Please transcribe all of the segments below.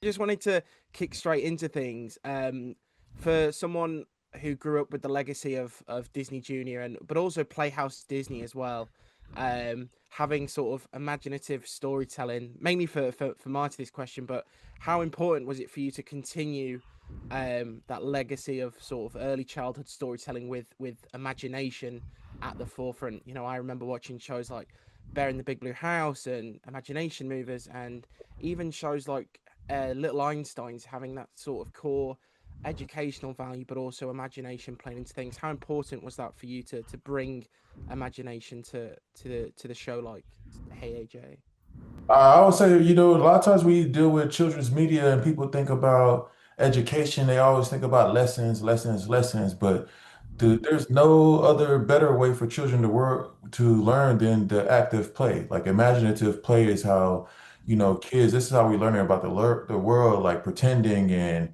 just wanted to kick straight into things. For someone who grew up with the legacy of Disney Junior and but also Playhouse Disney as well, having sort of imaginative storytelling, mainly for Marty this question, but how important was it for you to continue that legacy of sort of early childhood storytelling with imagination at the forefront? You know, I remember watching shows like Bear in the Big Blue House and Imagination Movers, and even shows like Little Einsteins having that sort of core educational value, but also imagination playing into things. How important was that for you to bring imagination to the show like Hey A.J? I would say, a lot of times we deal with children's media and people think about education. They always think about lessons, lessons, lessons. But there's no other better way for children to learn than the active play. Like imaginative play is how, kids, this is how we learn about the world, like pretending and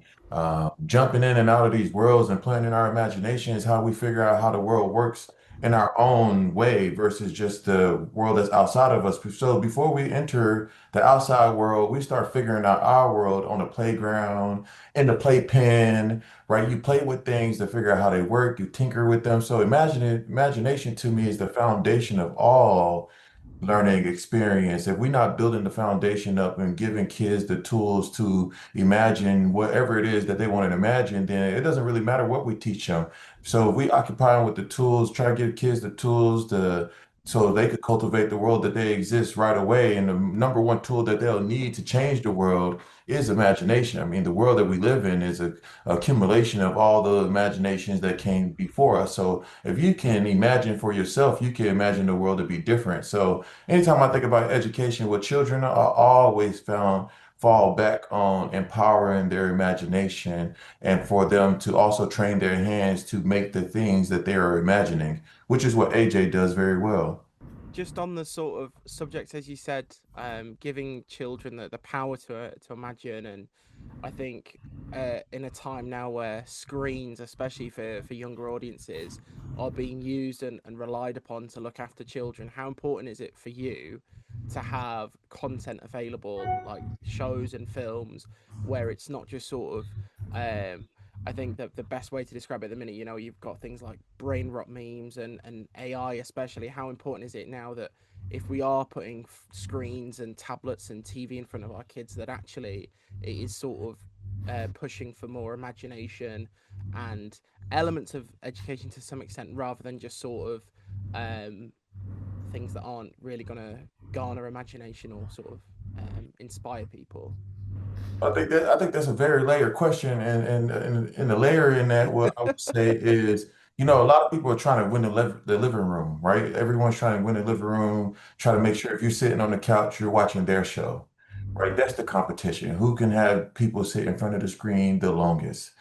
jumping in and out of these worlds and playing in our imagination is how we figure out how the world works in our own way versus just the world that's outside of us. So before we enter the outside world, we start figuring out our world on the playground, in the playpen, right? You play with things to figure out how they work, you tinker with them. So imagination to me is the foundation of all learning experience. If we're not building the foundation up and giving kids the tools to imagine whatever it is that they want to imagine, then it doesn't really matter what we teach them. So if we occupy them with the tools, try to give kids the tools so they could cultivate the world that they exist right away. And the number one tool that they'll need to change the world is imagination. I mean, the world that we live in is a accumulation of all the imaginations that came before us. So if you can imagine for yourself, you can imagine the world to be different. So anytime I think about education with children, I always found fall back on empowering their imagination and for them to also train their hands to make the things that they are imagining, which is what AJ does very well. Just on the sort of subject, as you said, giving children the power to imagine, and I think in a time now where screens, especially for younger audiences, are being used and relied upon to look after children, how important is it for you to have content available, like shows and films, where it's not just sort of I think that the best way to describe it at the minute, you know, you've got things like brain rot memes and AI, especially. How important is it now that if we are putting screens and tablets and TV in front of our kids, that actually it is sort of pushing for more imagination and elements of education to some extent, rather than just sort of um, things that aren't really going to garner imagination or sort of inspire people. I think that's a very layered question, and the layer in that, what I would say is, a lot of people are trying to win the living room, right? Everyone's trying to win the living room, try to make sure if you're sitting on the couch, you're watching their show, right? That's the competition. Who can have people sit in front of the screen the longest?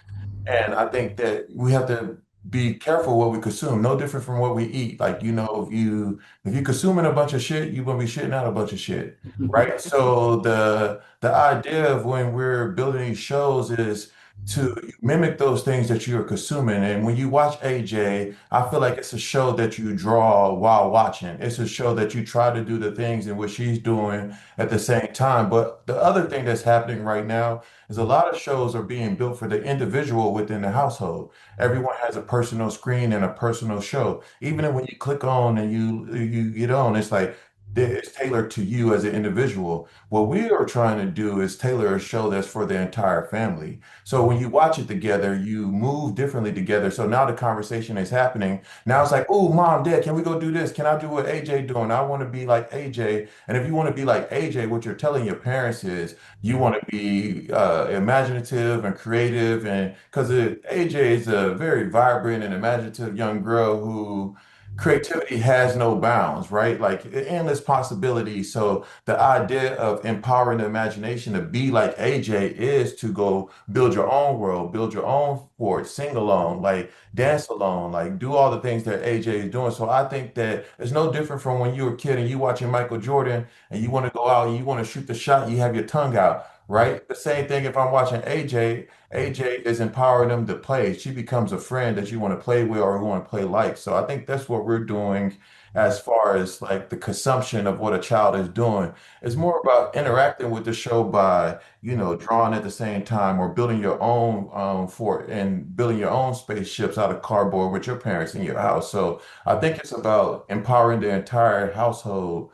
And I think that we have to be careful what we consume, no different from what we eat. Like, if you consuming a bunch of shit, you're gonna be shitting out a bunch of shit, right? So the idea of when we're building these shows is to mimic those things that you are consuming. And when you watch AJ, I feel like it's a show that you draw while watching. It's a show that you try to do the things in which she's doing at the same time. But the other thing that's happening right now is a lot of shows are being built for the individual within the household. Everyone has a personal screen and a personal show. Even when you click on and you get on, it's like it's tailored to you as an individual. What we are trying to do is tailor a show that's for the entire family. So when you watch it together, you move differently together. So now the conversation is happening. Now it's like, oh, mom, dad, can we go do this? Can I do what AJ doing? I want to be like AJ. And if you want to be like AJ, what you're telling your parents is you want to be imaginative and creative, and because AJ is a very vibrant and imaginative young girl who creativity has no bounds, right? Like endless possibilities. So the idea of empowering the imagination to be like AJ is to go build your own world, build your own sport, sing alone, like dance alone, like do all the things that AJ is doing. So I think that it's no different from when you were a kid and you watching Michael Jordan and you want to go out and you want to shoot the shot, you have your tongue out. right? The same thing if I'm watching AJ, AJ is empowering them to play. She becomes a friend that you want to play with or you want to play like. So I think that's what we're doing as far as like the consumption of what a child is doing. It's more about interacting with the show by, drawing at the same time or building your own fort and building your own spaceships out of cardboard with your parents in your house. So I think it's about empowering the entire household.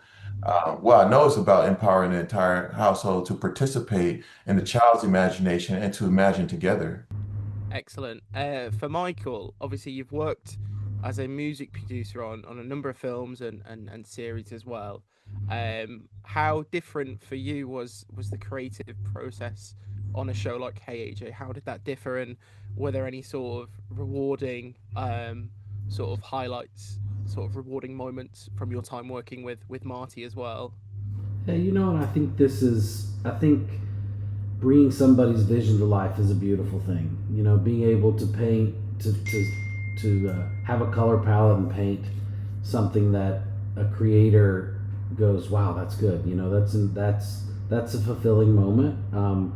Well, I know it's about empowering the entire household to participate in the child's imagination and to imagine together. Excellent. For Michael, obviously you've worked as a music producer on a number of films and series as well. How different for you was the creative process on a show like Hey AJ? How did that differ, and were there any sort of rewarding sort of highlights, sort of rewarding moments from your time working with Marty as well? Hey, you know what? I think bringing somebody's vision to life is a beautiful thing. You know, being able to paint, to have a color palette and paint something that a creator goes, wow, that's good. You know, that's a fulfilling moment.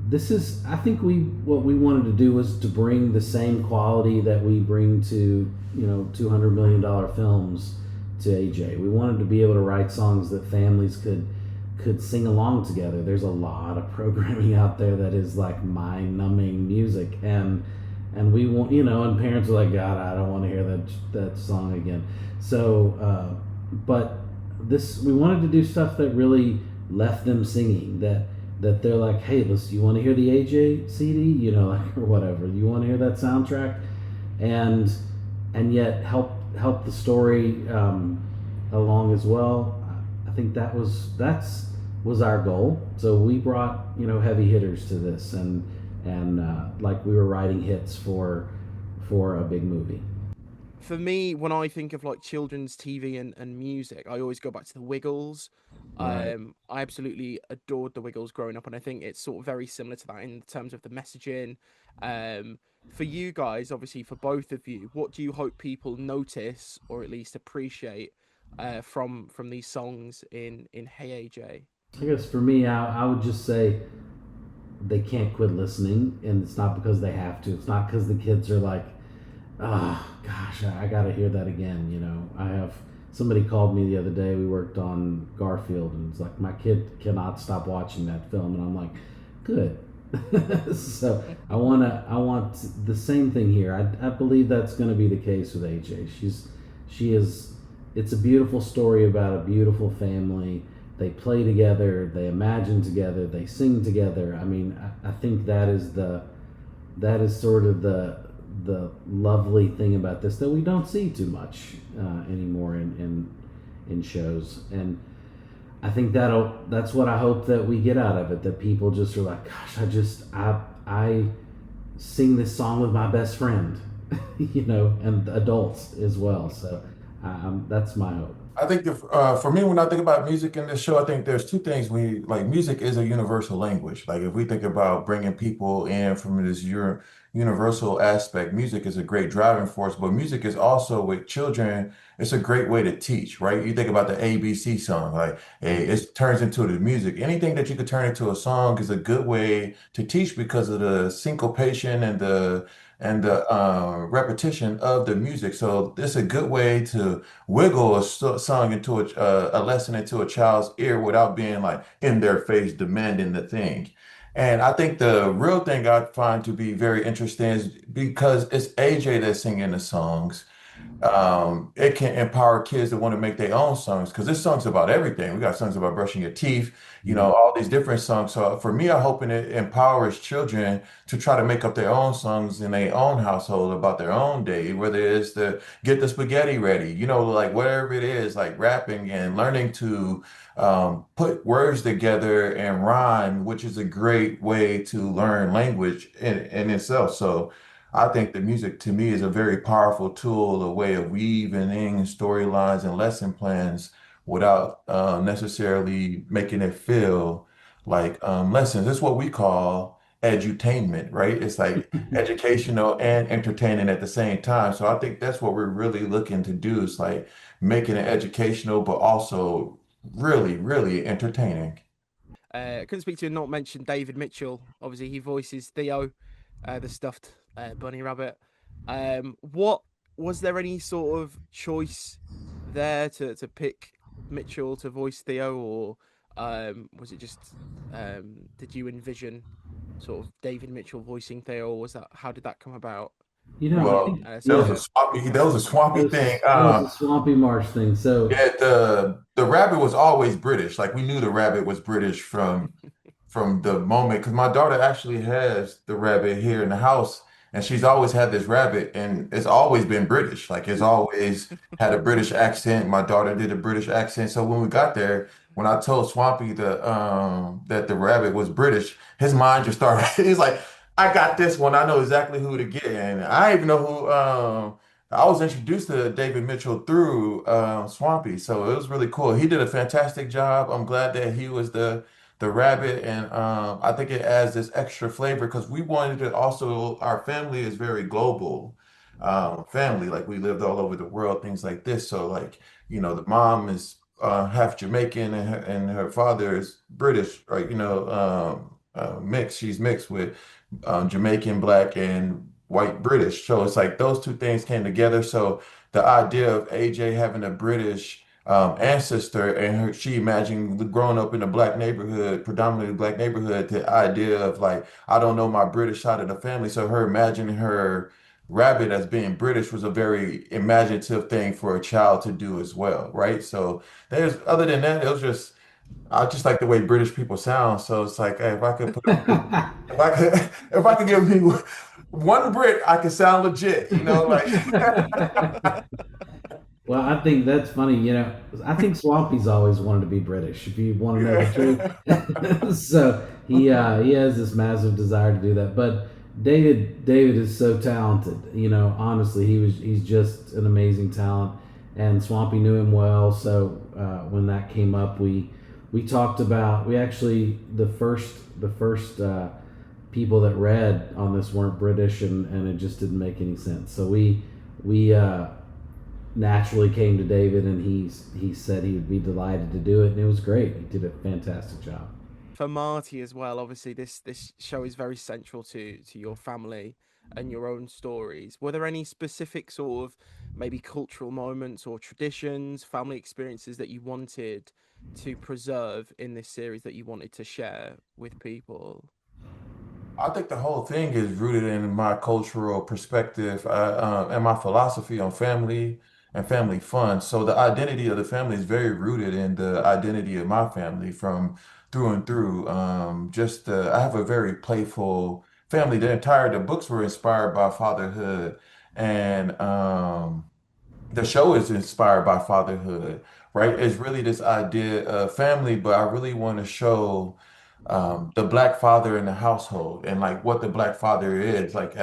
This is, I think what we wanted to do was to bring the same quality that we bring to, $200 million films to AJ. We wanted to be able to write songs that families could sing along together. There's a lot of programming out there that is like mind-numbing music, and we want, and parents are like, God, I don't want to hear that song again. So, but this we wanted to do stuff that really left them singing. That they're like, hey, listen, you want to hear the AJ CD, like, or whatever. You want to hear that soundtrack, and yet help the story along as well. I think that's was our goal. So we brought heavy hitters to this, and like we were writing hits for a big movie. For me, when I think of like children's TV and music, I always go back to the Wiggles. Right. I absolutely adored the Wiggles growing up, and I think it's sort of very similar to that in terms of the messaging. For you guys, obviously, for both of you, what do you hope people notice or at least appreciate from these songs in Hey AJ? I guess for me, I would just say they can't quit listening, and it's not because they have to. It's not because the kids are like, oh gosh, I got to hear that again. I have somebody called me the other day. We worked on Garfield, and it's like my kid cannot stop watching that film, and I'm like, good. So I want the same thing here. I believe that's going to be the case with AJ. She is. It's a beautiful story about a beautiful family. They play together, they imagine together, they sing together. I mean, I think that is sort of the lovely thing about this that we don't see too much anymore in shows. And I think that's what I hope that we get out of it, that people just are like, gosh, I sing this song with my best friend, and adults as well. So that's my hope. I think for me, when I think about music in this show, I think there's two things. We like music is a universal language. Like if we think about bringing people in from this universal aspect, music is a great driving force. But music is also with children. It's a great way to teach, right? You think about the ABC song, like hey, it turns into the music. Anything that you could turn into a song is a good way to teach because of the syncopation and the repetition of the music. So it's a good way to wiggle a song into a lesson into a child's ear without being like in their face demanding the thing. And I think the real thing I find to be very interesting is because it's AJ that's singing the songs, it can empower kids to want to make their own songs because this song's about everything. We got songs about brushing your teeth, all these different songs. So for me, I'm hoping it empowers children to try to make up their own songs in their own household about their own day, whether it's to get the spaghetti ready, like whatever it is, like rapping and learning to put words together and rhyme, which is a great way to learn language in itself. So I think the music to me is a very powerful tool, a way of weaving in storylines and lesson plans without necessarily making it feel like lessons. It's what we call edutainment, right? It's like educational and entertaining at the same time. So I think that's what we're really looking to do is like making it educational, but also really, really entertaining. I couldn't speak to you and not mention David Mitchell. Obviously, he voices Theo, the stuffed bunny rabbit. What was there any sort of choice there to pick Mitchell to voice Theo, or was it just did you envision sort of David Mitchell voicing Theo, or was that how did that come about You know, I Well, when think that was yeah, a swampy. That was a swampy thing. that was a Swampy Marsh thing. So Yeah, the rabbit was always British. Like we knew the rabbit was British from the moment because my daughter actually has the rabbit here in the house, and she's always had this rabbit, and it's always been British. Like it's always had a British accent. My daughter did a British accent. So when we got there, when I told Swampy that the rabbit was British, his mind just started. He's like, I got this one. I know exactly who to get, and I even know who. I was introduced to David Mitchell through Swampy, so it was really cool. He did a fantastic job. I'm glad that he was the rabbit, and I think it adds this extra flavor because we wanted to also. Our family is very global family, like we lived all over the world, things like this. So like the mom is half Jamaican and her father is British, right? Mixed. She's mixed with Jamaican, black, and white British. So it's like those two things came together. So the idea of AJ having a British ancestor and she imagined growing up in a black neighborhood, predominantly black neighborhood, the idea of like, I don't know my British side of the family. So her imagining her rabbit as being British was a very imaginative thing for a child to do as well, right? So there's other than that, it was just I just like the way British people sound. So it's like, hey, if I could put if I could if I could give me one Brit, I could sound legit, well, I think that's funny. I think Swampy's always wanted to be British. If you want to know the yeah. truth, so he has this massive desire to do that. But David is so talented. Honestly, he's just an amazing talent, and Swampy knew him well. So when that came up, we talked about we actually the first people that read on this weren't British, and it just didn't make any sense. So we naturally came to David, and he said he would be delighted to do it, and it was great. He did a fantastic job. For Marty as well, obviously this show is very central to your family and your own stories. Were there any specific sort of maybe cultural moments or traditions, family experiences that you wanted to preserve in this series that you wanted to share with people? I think the whole thing is rooted in my cultural perspective and my philosophy on family and family fun. So the identity of the family is very rooted in the identity of my family from through and through. I have a very playful family. The books were inspired by fatherhood, and the show is inspired by fatherhood, right? It's really this idea of family, but I really want to show the black father in the household and like what the black father is like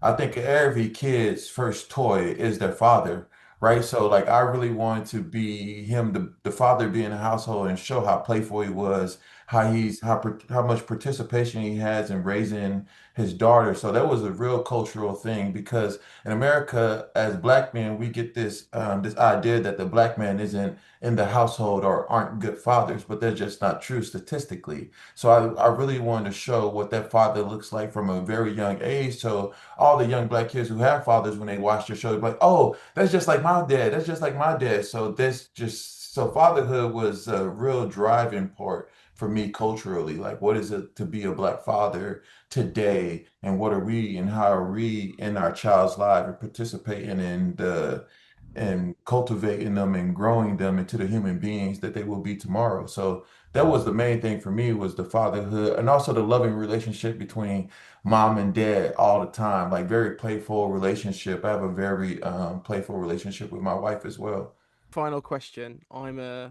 I think every kid's first toy is their father, right? So like I really wanted to be him, the father be in the household and show how playful he was, how much participation he has in raising his daughter. So that was a real cultural thing because in America, as black men, we get this idea that the black man isn't in the household or aren't good fathers, but they're just not true statistically. So I really wanted to show what that father looks like from a very young age. So all the young black kids who have fathers, when they watch the show, they're like, oh, that's just like my dad. That's just like my dad. So fatherhood was a real driving part for me culturally. Like, what is it to be a black father today, and what are we and how are we in our child's life and participating in the and cultivating them and growing them into the human beings that they will be tomorrow. So that was the main thing for me was the fatherhood and also the loving relationship between mom and dad all the time, like very playful relationship. I have a very playful relationship with my wife as well. Final question. I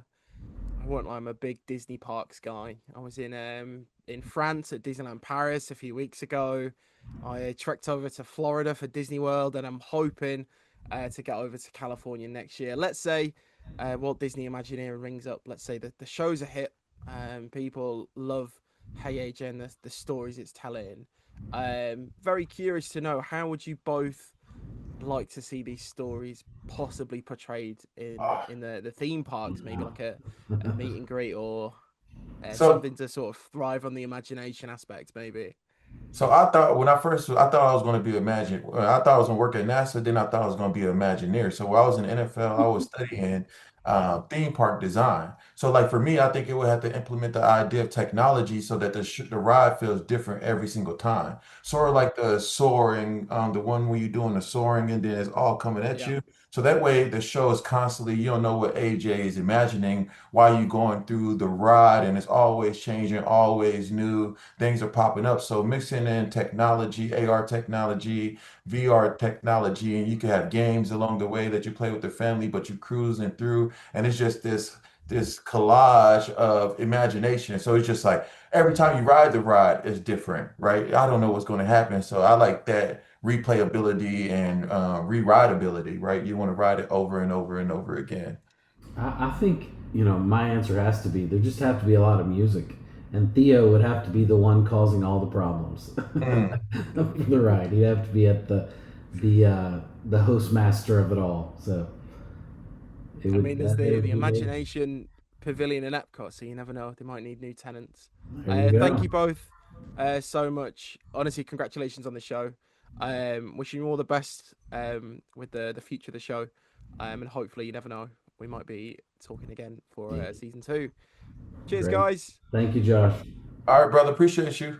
won't lie, I'm a big Disney parks guy. I was in France at Disneyland Paris a few weeks ago. I trekked over to Florida for Disney World, and I'm hoping to get over to California next year. Let's say Walt Disney Imagineering rings up. Let's say that the show's a hit. People love Hey A.J. and the stories it's telling. Very curious to know how would you both like to see these stories possibly portrayed in Ah, the theme parks, maybe like a meet and greet or. So something to sort of thrive on the imagination aspect, maybe. So I thought when I first, I thought I was going to be I thought I was going to work at NASA. Then I thought I was going to be an Imagineer. So while I was in the NFL, I was studying theme park design. So like for me, I think it would have to implement the idea of technology so that the ride feels different every single time. Sort of like the soaring, the one where you're doing the soaring and then it's all coming at Yeah. you. So that way the show is constantly, you don't know what AJ is imagining while you're going through the ride, and it's always changing, always new things are popping up. So mixing in technology, AR technology, VR technology, and you can have games along the way that you play with the family, but you're cruising through, and it's just this collage of imagination. So it's just like every time you ride the ride is different, right? I don't know what's going to happen. So I like that replayability and re-rideability, right? You want to ride it over and over and over again. I think, my answer has to be there just have to be a lot of music. And Theo would have to be the one causing all the problems Mm. for the ride. He'd have to be at the host master of it all. So it I would mean, there's that the would be his. Imagination Pavilion in Epcot, so you never know. They might need new tenants. There you Thank go. you both so much. Honestly, congratulations on the show. Wishing you all the best with the future of the show. And hopefully, you never know, we might be talking again for Yeah, season 2. Cheers, great. guys. Thank you, Josh. All right, brother. Appreciate you.